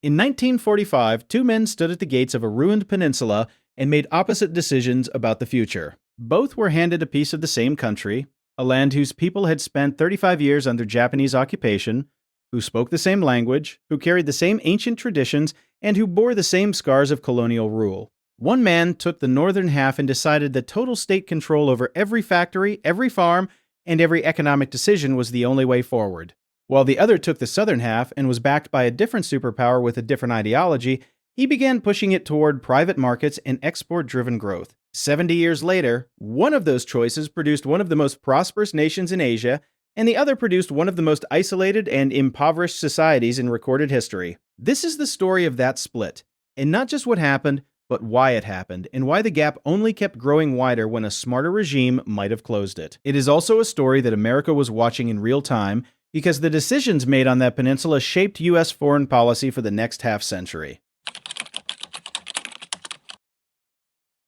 In 1945, two men stood at the gates of a ruined peninsula and made opposite decisions about the future. Both were handed a piece of the same country, a land whose people had spent 35 years under Japanese occupation, who spoke the same language, who carried the same ancient traditions, and who bore the same scars of colonial rule. One man took the northern half and decided that total state control over every factory, every farm, and every economic decision was the only way forward. While the other took the southern half and was backed by a different superpower with a different ideology, he began pushing it toward private markets and export-driven growth. 70 years later, one of those choices produced one of the most prosperous nations in Asia, and the other produced one of the most isolated and impoverished societies in recorded history. This is the story of that split, and not just what happened, but why it happened, and why the gap only kept growing wider when a smarter regime might have closed it. It is also a story that America was watching in real time, because the decisions made on that peninsula shaped U.S. foreign policy for the next half-century.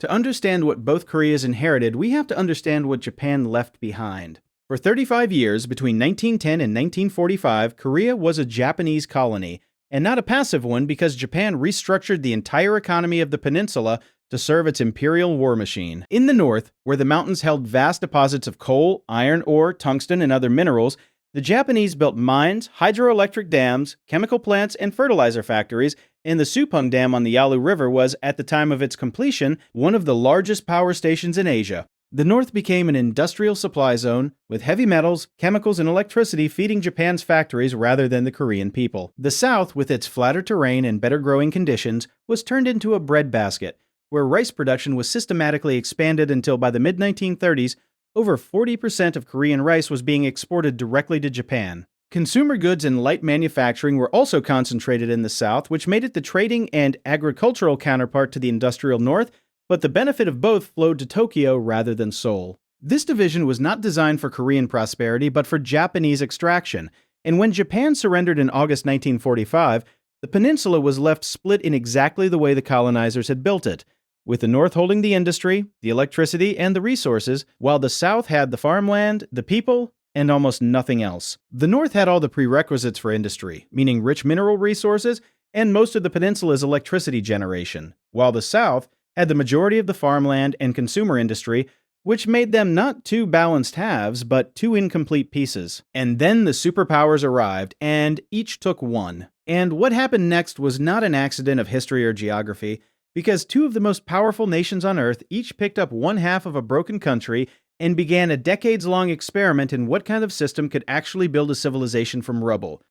To understand what both Koreas inherited, we have to understand what Japan left behind. For 35 years, between 1910 and 1945, Korea was a Japanese colony, and not a passive one because Japan restructured the entire economy of the peninsula to serve its imperial war machine. In the north, where the mountains held vast deposits of coal, iron ore, tungsten, and other minerals, the Japanese built mines, hydroelectric dams, chemical plants, and fertilizer factories, and the Supung Dam on the Yalu River was, at the time of its completion, one of the largest power stations in Asia. The north became an industrial supply zone, with heavy metals, chemicals, and electricity feeding Japan's factories rather than the Korean people. The south, with its flatter terrain and better growing conditions, was turned into a breadbasket, where rice production was systematically expanded until by the mid-1930s, over 40% of Korean rice was being exported directly to Japan. Consumer goods and light manufacturing were also concentrated in the south, which made it the trading and agricultural counterpart to the industrial north, but the benefit of both flowed to Tokyo rather than Seoul. This division was not designed for Korean prosperity, but for Japanese extraction, and when Japan surrendered in August 1945, the peninsula was left split in exactly the way the colonizers had built it, with the north holding the industry, the electricity, and the resources, while the south had the farmland, the people, and almost nothing else. The north had all the prerequisites for industry, meaning rich mineral resources and most of the peninsula's electricity generation, while the south had the majority of the farmland and consumer industry, which made them not two balanced halves, but two incomplete pieces. And then the superpowers arrived, and each took one. And what happened next was not an accident of history or geography, because two of the most powerful nations on Earth each picked up one half of a broken country and began a decades-long experiment in what kind of system could actually build a civilization from rubble.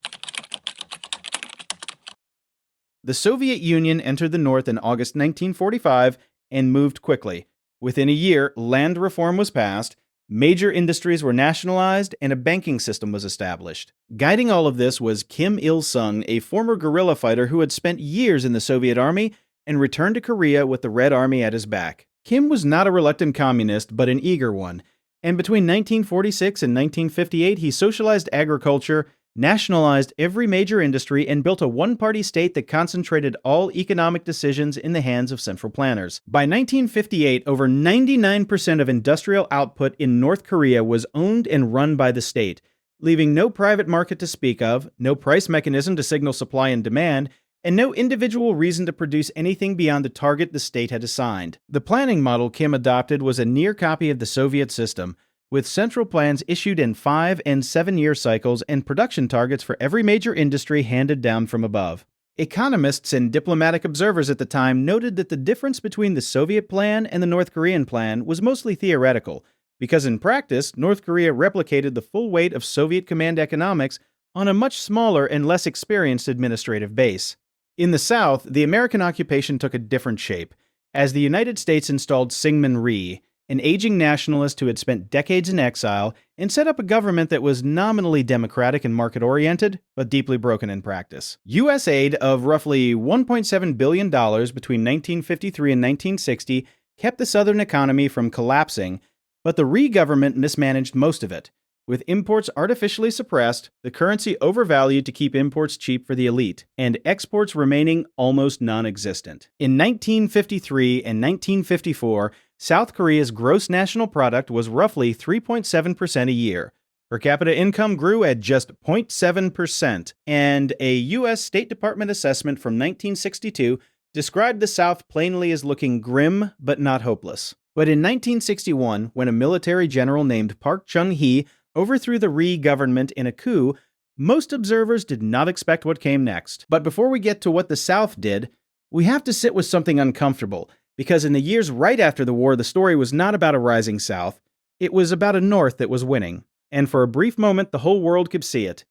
The Soviet Union entered the North in August 1945 and moved quickly. Within a year, land reform was passed, major industries were nationalized, and a banking system was established. Guiding all of this was Kim Il-sung, a former guerrilla fighter who had spent years in the Soviet Army and returned to Korea with the Red Army at his back. Kim was not a reluctant communist, but an eager one, and between 1946 and 1958 he socialized agriculture, nationalized every major industry, and built a one-party state that concentrated all economic decisions in the hands of central planners. By 1958, over 99% of industrial output in North Korea was owned and run by the state, leaving no private market to speak of, no price mechanism to signal supply and demand, and no individual reason to produce anything beyond the target the state had assigned. The planning model Kim adopted was a near copy of the Soviet system, with central plans issued in 5- and 7-year cycles and production targets for every major industry handed down from above. Economists and diplomatic observers at the time noted that the difference between the Soviet plan and the North Korean plan was mostly theoretical, because in practice, North Korea replicated the full weight of Soviet command economics on a much smaller and less experienced administrative base. In the South, the American occupation took a different shape, as the United States installed Syngman Rhee, an aging nationalist who had spent decades in exile, and set up a government that was nominally democratic and market-oriented, but deeply broken in practice. U.S. aid of roughly $1.7 billion between 1953 and 1960 kept the Southern economy from collapsing, but the Rhee government mismanaged most of it, with imports artificially suppressed, the currency overvalued to keep imports cheap for the elite, and exports remaining almost non-existent. In 1953 and 1954, South Korea's gross national product was roughly 3.7% a year, Per capita income grew at just 0.7%, and a U.S. State Department assessment from 1962 described the South plainly as looking grim but not hopeless. But in 1961, when a military general named Park Chung-hee overthrew the Rhee government in a coup, most observers did not expect what came next. But before we get to what the South did, we have to sit with something uncomfortable, because in the years right after the war, the story was not about a rising South. It was about a North that was winning. And for a brief moment, the whole world could see it.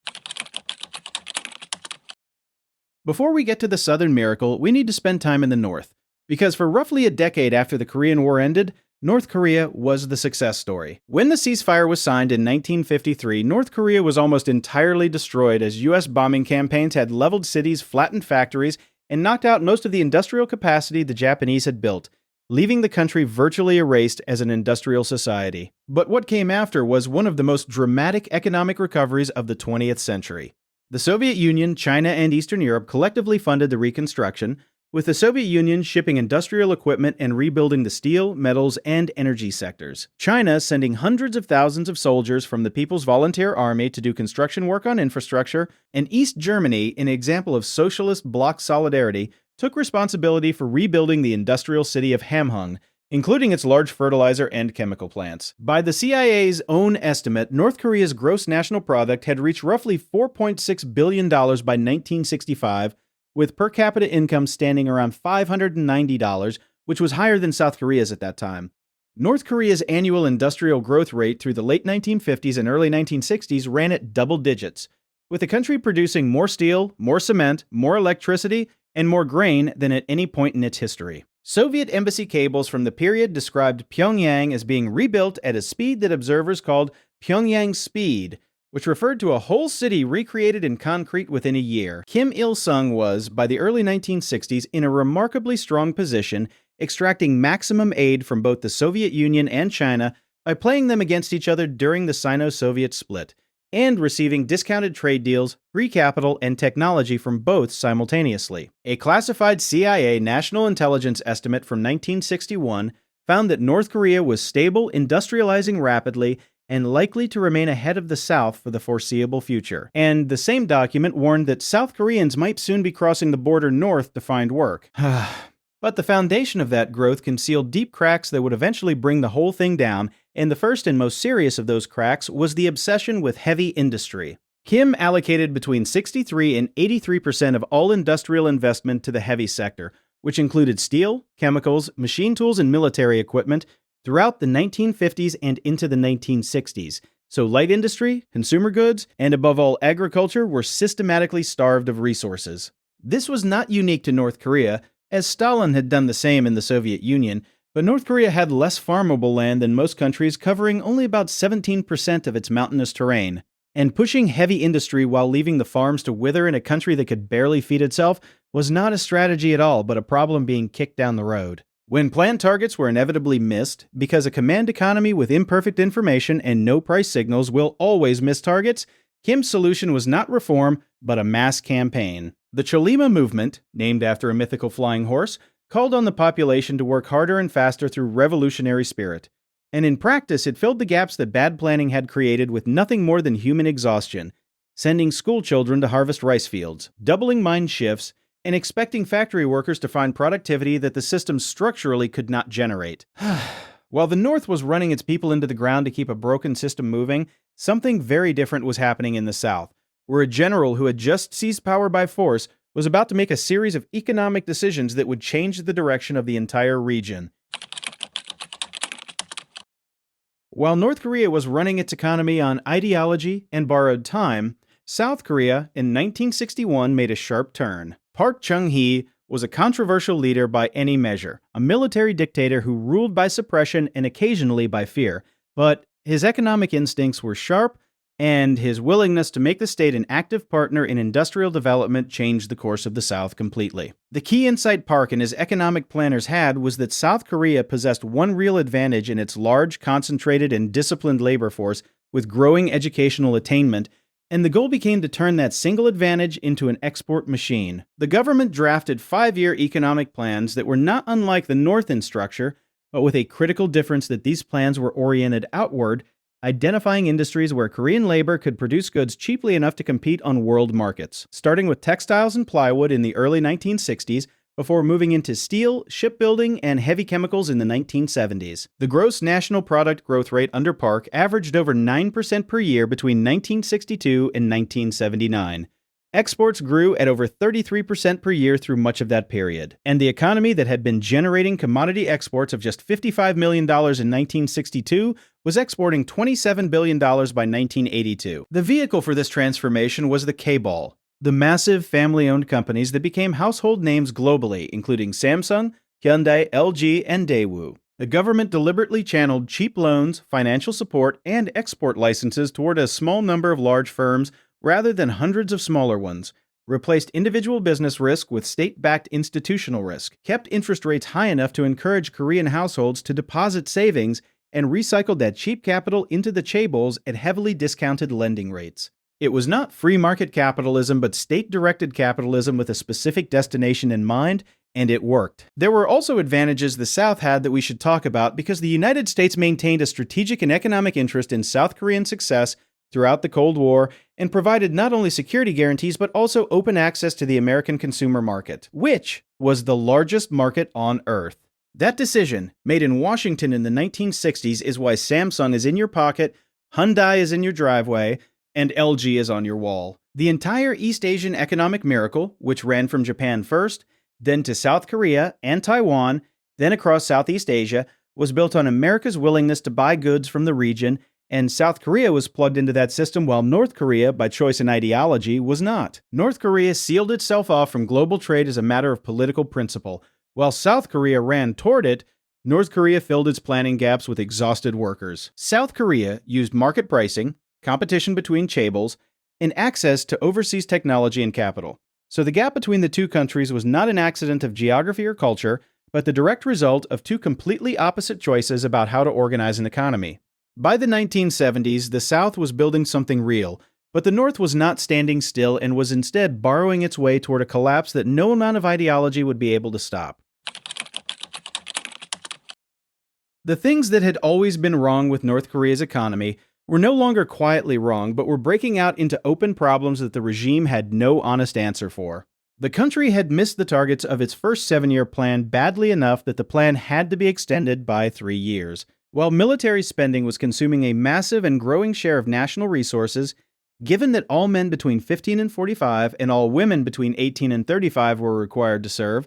Before we get to the Southern miracle, we need to spend time in the North, because for roughly a decade after the Korean War ended, North Korea was the success story. When the ceasefire was signed in 1953, North Korea was almost entirely destroyed as U.S. bombing campaigns had leveled cities, flattened factories, and knocked out most of the industrial capacity the Japanese had built, leaving the country virtually erased as an industrial society. But what came after was one of the most dramatic economic recoveries of the 20th century. The Soviet Union, China, and Eastern Europe collectively funded the reconstruction, with the Soviet Union shipping industrial equipment and rebuilding the steel, metals, and energy sectors. China sending hundreds of thousands of soldiers from the People's Volunteer Army to do construction work on infrastructure, and East Germany, an example of socialist bloc solidarity, took responsibility for rebuilding the industrial city of Hamhung, including its large fertilizer and chemical plants. By the CIA's own estimate, North Korea's gross national product had reached roughly $4.6 billion by 1965, with per capita income standing around $590, which was higher than South Korea's at that time. North Korea's annual industrial growth rate through the late 1950s and early 1960s ran at double digits, with the country producing more steel, more cement, more electricity, and more grain than at any point in its history. Soviet embassy cables from the period described Pyongyang as being rebuilt at a speed that observers called Pyongyang Speed, which referred to a whole city recreated in concrete within a year. Kim Il-sung was, by the early 1960s, in a remarkably strong position, extracting maximum aid from both the Soviet Union and China by playing them against each other during the Sino-Soviet split, and receiving discounted trade deals, free capital, and technology from both simultaneously. A classified CIA national intelligence estimate from 1961 found that North Korea was stable, industrializing rapidly, and likely to remain ahead of the South for the foreseeable future. And the same document warned that South Koreans might soon be crossing the border north to find work. But the foundation of that growth concealed deep cracks that would eventually bring the whole thing down, and the first and most serious of those cracks was the obsession with heavy industry. Kim allocated between 63 and 83% of all industrial investment to the heavy sector, which included steel, chemicals, machine tools, and military equipment throughout the 1950s and into the 1960s. So light industry, consumer goods, and above all agriculture were systematically starved of resources. This was not unique to North Korea, as Stalin had done the same in the Soviet Union, but North Korea had less farmable land than most countries, covering only about 17% of its mountainous terrain. And pushing heavy industry while leaving the farms to wither in a country that could barely feed itself was not a strategy at all, but a problem being kicked down the road. When planned targets were inevitably missed, because a command economy with imperfect information and no price signals will always miss targets, Kim's solution was not reform, but a mass campaign. The Cholima movement, named after a mythical flying horse, called on the population to work harder and faster through revolutionary spirit. And in practice, it filled the gaps that bad planning had created with nothing more than human exhaustion, sending school children to harvest rice fields, doubling mine shifts, and expecting factory workers to find productivity that the system structurally could not generate. While the North was running its people into the ground to keep a broken system moving, something very different was happening in the South, where a general who had just seized power by force was about to make a series of economic decisions that would change the direction of the entire region. While North Korea was running its economy on ideology and borrowed time, South Korea in 1961 made a sharp turn. Park Chung-hee was a controversial leader by any measure, a military dictator who ruled by suppression and occasionally by fear, but his economic instincts were sharp, and his willingness to make the state an active partner in industrial development changed the course of the South completely. The key insight Park and his economic planners had was that South Korea possessed one real advantage in its large, concentrated, and disciplined labor force with growing educational attainment, and the goal became to turn that single advantage into an export machine. The government drafted 5-year economic plans that were not unlike the North in structure, but with a critical difference that these plans were oriented outward identifying industries where Korean labor could produce goods cheaply enough to compete on world markets, starting with textiles and plywood in the early 1960s, before moving into steel, shipbuilding, and heavy chemicals in the 1970s. The gross national product growth rate under Park averaged over 9% per year between 1962 and 1979. Exports grew at over 33% per year through much of that period, and the economy that had been generating commodity exports of just $55 million in 1962 was exporting $27 billion by 1982. The vehicle for this transformation was the K-Ball, the massive family-owned companies that became household names globally, including Samsung, Hyundai, LG, and Daewoo. The government deliberately channeled cheap loans, financial support, and export licenses toward a small number of large firms rather than hundreds of smaller ones, replaced individual business risk with state-backed institutional risk, kept interest rates high enough to encourage Korean households to deposit savings, and recycled that cheap capital into the chaebols at heavily discounted lending rates. It was not free market capitalism, but state-directed capitalism with a specific destination in mind, and it worked. There were also advantages the South had that we should talk about because the United States maintained a strategic and economic interest in South Korean success throughout the Cold War and provided not only security guarantees but also open access to the American consumer market, which was the largest market on Earth. That decision, made in Washington in the 1960s, is why Samsung is in your pocket, Hyundai is in your driveway, and LG is on your wall. The entire East Asian economic miracle, which ran from Japan first, then to South Korea and Taiwan, then across Southeast Asia, was built on America's willingness to buy goods from the region, and South Korea was plugged into that system while North Korea, by choice and ideology, was not. North Korea sealed itself off from global trade as a matter of political principle. While South Korea ran toward it, North Korea filled its planning gaps with exhausted workers. South Korea used market pricing, competition between chaebols, and access to overseas technology and capital. So the gap between the two countries was not an accident of geography or culture, but the direct result of two completely opposite choices about how to organize an economy. By the 1970s, the South was building something real, but the North was not standing still and was instead borrowing its way toward a collapse that no amount of ideology would be able to stop. The things that had always been wrong with North Korea's economy were no longer quietly wrong, but were breaking out into open problems that the regime had no honest answer for. The country had missed the targets of its first 7-year plan badly enough that the plan had to be extended by 3 years. While military spending was consuming a massive and growing share of national resources, given that all men between 15 and 45 and all women between 18 and 35 were required to serve,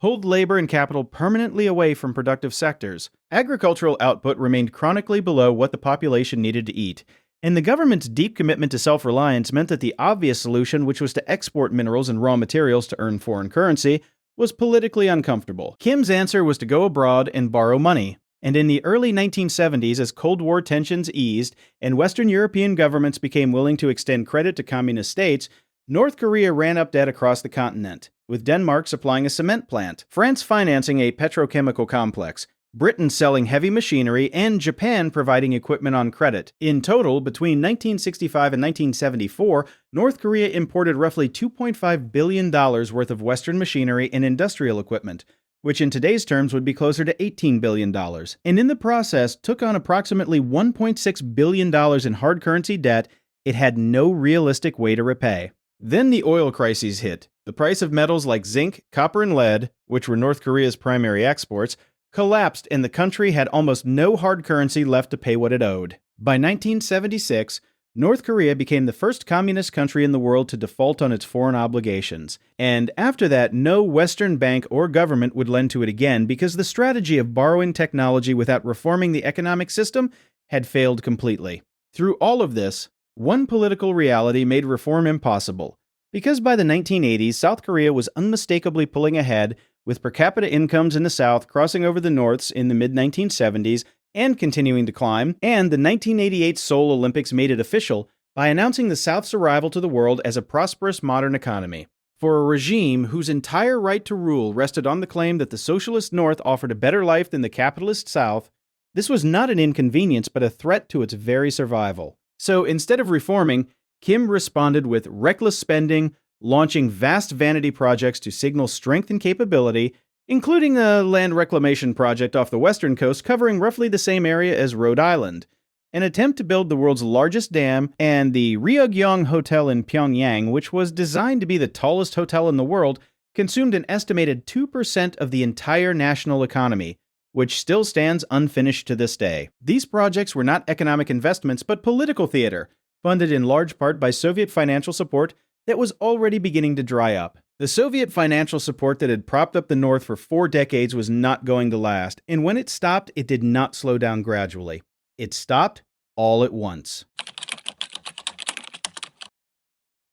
hold labor and capital permanently away from productive sectors, agricultural output remained chronically below what the population needed to eat, and the government's deep commitment to self-reliance meant that the obvious solution, which was to export minerals and raw materials to earn foreign currency, was politically uncomfortable. Kim's answer was to go abroad and borrow money. And in the early 1970s, as Cold War tensions eased and Western European governments became willing to extend credit to communist states, North Korea ran up debt across the continent, with Denmark supplying a cement plant, France financing a petrochemical complex, Britain selling heavy machinery, and Japan providing equipment on credit. In total, between 1965 and 1974, North Korea imported roughly $2.5 billion worth of Western machinery and industrial equipment, which in today's terms would be closer to $18 billion, and in the process took on approximately $1.6 billion in hard currency debt it had no realistic way to repay. Then the oil crises hit. The price of metals like zinc, copper, and lead, which were North Korea's primary exports, collapsed and the country had almost no hard currency left to pay what it owed. By 1976, North Korea became the first communist country in the world to default on its foreign obligations, and after that, no Western bank or government would lend to it again because the strategy of borrowing technology without reforming the economic system had failed completely. Through all of this, one political reality made reform impossible, because by the 1980s, South Korea was unmistakably pulling ahead, with per capita incomes in the South crossing over the North's in the mid-1970s and continuing to climb, and the 1988 Seoul Olympics made it official by announcing the South's arrival to the world as a prosperous modern economy. For a regime whose entire right to rule rested on the claim that the socialist North offered a better life than the capitalist South, this was not an inconvenience but a threat to its very survival. So instead of reforming, Kim responded with reckless spending, launching vast vanity projects to signal strength and capability, including a land reclamation project off the western coast covering roughly the same area as Rhode Island. an attempt to build the world's largest dam, and the Ryugyong Hotel in Pyongyang, which was designed to be the tallest hotel in the world, consumed an estimated 2% of the entire national economy, which still stands unfinished to this day. These projects were not economic investments, but political theater, funded in large part by Soviet financial support that was already beginning to dry up. The Soviet financial support that had propped up the North for 4 decades was not going to last, and when it stopped, it did not slow down gradually. It stopped all at once.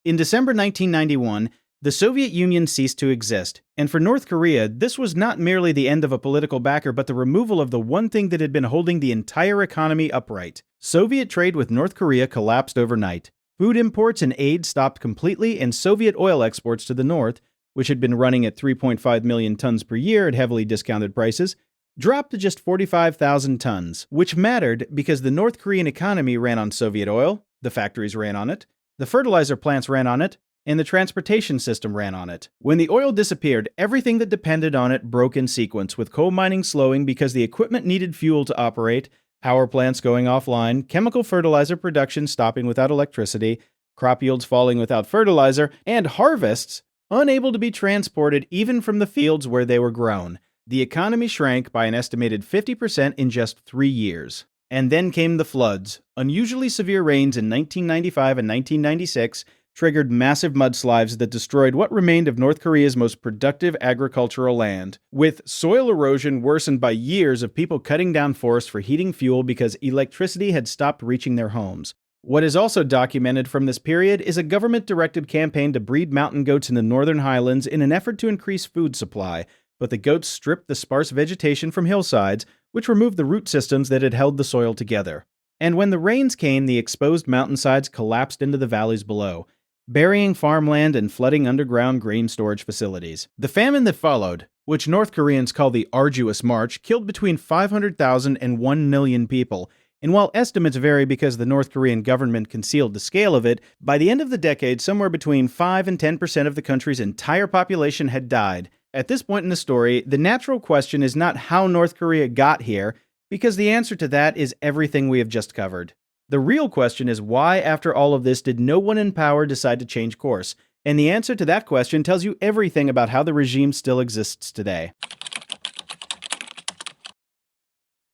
In December 1991, the Soviet Union ceased to exist, and for North Korea, this was not merely the end of a political backer, but the removal of the one thing that had been holding the entire economy upright. Soviet trade with North Korea collapsed overnight. Food imports and aid stopped completely, and Soviet oil exports to the north, which had been running at 3.5 million tons per year at heavily discounted prices, dropped to just 45,000 tons, which mattered because the North Korean economy ran on Soviet oil, the factories ran on it, the fertilizer plants ran on it, and the transportation system ran on it. When the oil disappeared, everything that depended on it broke in sequence, with coal mining slowing because the equipment needed fuel to operate, power plants going offline, chemical fertilizer production stopping without electricity, crop yields falling without fertilizer, and harvests unable to be transported even from the fields where they were grown. The economy shrank by an estimated 50% in just 3 years. And then came the floods. Unusually severe rains in 1995 and 1996 triggered massive mudslides that destroyed what remained of North Korea's most productive agricultural land, with soil erosion worsened by years of people cutting down forests for heating fuel because electricity had stopped reaching their homes. What is also documented from this period is a government-directed campaign to breed mountain goats in the northern highlands in an effort to increase food supply, but the goats stripped the sparse vegetation from hillsides, which removed the root systems that had held the soil together. And when the rains came, the exposed mountainsides collapsed into the valleys below, burying farmland and flooding underground grain storage facilities. The famine that followed, which North Koreans call the Arduous March, killed between 500,000 and 1 million people, and while estimates vary because the North Korean government concealed the scale of it, by the end of the decade, somewhere between 5 and 10% of the country's entire population had died. At this point in the story, the natural question is not how North Korea got here, because the answer to that is everything we have just covered. The real question is why, after all of this, did no one in power decide to change course? And the answer to that question tells you everything about how the regime still exists today.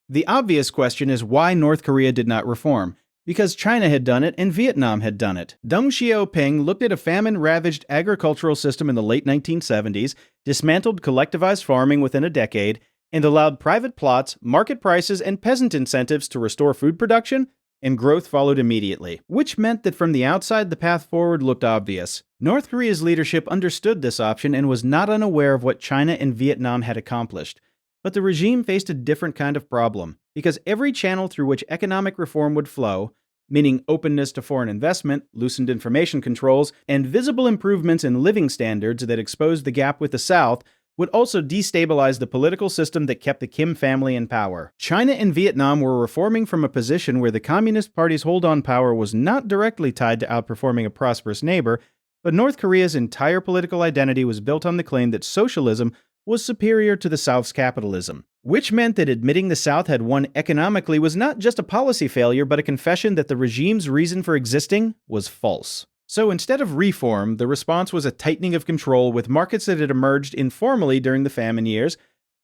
The obvious question is why North Korea did not reform. Because China had done it and Vietnam had done it. Deng Xiaoping looked at a famine-ravaged agricultural system in the late 1970s, dismantled collectivized farming within a decade, and allowed private plots, market prices, and peasant incentives to restore food production, and growth followed immediately, which meant that from the outside the path forward looked obvious. North Korea's leadership understood this option and was not unaware of what China and Vietnam had accomplished. But the regime faced a different kind of problem, because every channel through which economic reform would flow, meaning openness to foreign investment, loosened information controls, and visible improvements in living standards that exposed the gap with the South, would also destabilize the political system that kept the Kim family in power. China and Vietnam were reforming from a position where the Communist Party's hold on power was not directly tied to outperforming a prosperous neighbor, but North Korea's entire political identity was built on the claim that socialism was superior to the South's capitalism, which meant that admitting the South had won economically was not just a policy failure, but a confession that the regime's reason for existing was false. So instead of reform, the response was a tightening of control with markets that had emerged informally during the famine years,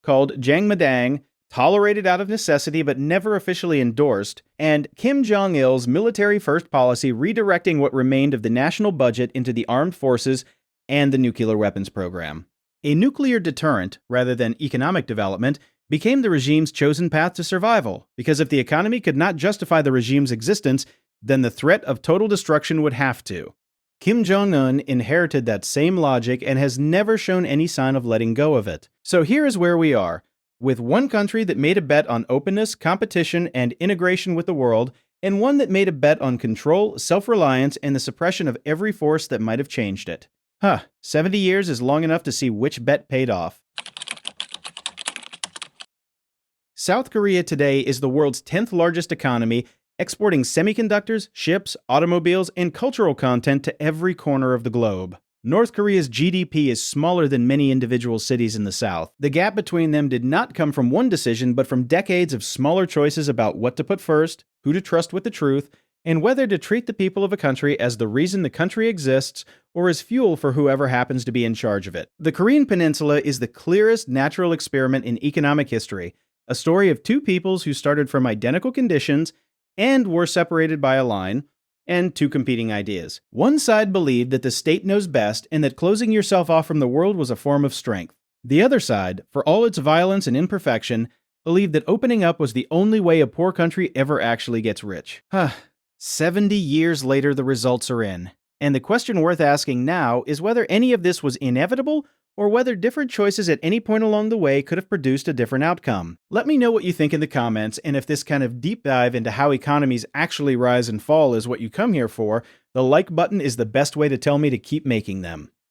called Jangmadang, tolerated out of necessity but never officially endorsed, and Kim Jong-il's military-first policy redirecting what remained of the national budget into the armed forces and the nuclear weapons program. A nuclear deterrent, rather than economic development, became the regime's chosen path to survival, because if the economy could not justify the regime's existence, then the threat of total destruction would have to. Kim Jong-un inherited that same logic and has never shown any sign of letting go of it. So here is where we are, with one country that made a bet on openness, competition, and integration with the world, and one that made a bet on control, self-reliance, and the suppression of every force that might have changed it. 70 years is long enough to see which bet paid off. South Korea today is the world's 10th largest economy, exporting semiconductors, ships, automobiles, and cultural content to every corner of the globe. North Korea's GDP is smaller than many individual cities in the South. The gap between them did not come from one decision, but from decades of smaller choices about what to put first, who to trust with the truth, and whether to treat the people of a country as the reason the country exists or as fuel for whoever happens to be in charge of it. The Korean Peninsula is the clearest natural experiment in economic history, a story of two peoples who started from identical conditions and were separated by a line, and two competing ideas. One side believed that the state knows best and that closing yourself off from the world was a form of strength. The other side, for all its violence and imperfection, believed that opening up was the only way a poor country ever actually gets rich. 70 years later, the results are in. And the question worth asking now is whether any of this was inevitable or whether different choices at any point along the way could have produced a different outcome. Let me know what you think in the comments, and if this kind of deep dive into how economies actually rise and fall is what you come here for, the like button is the best way to tell me to keep making them.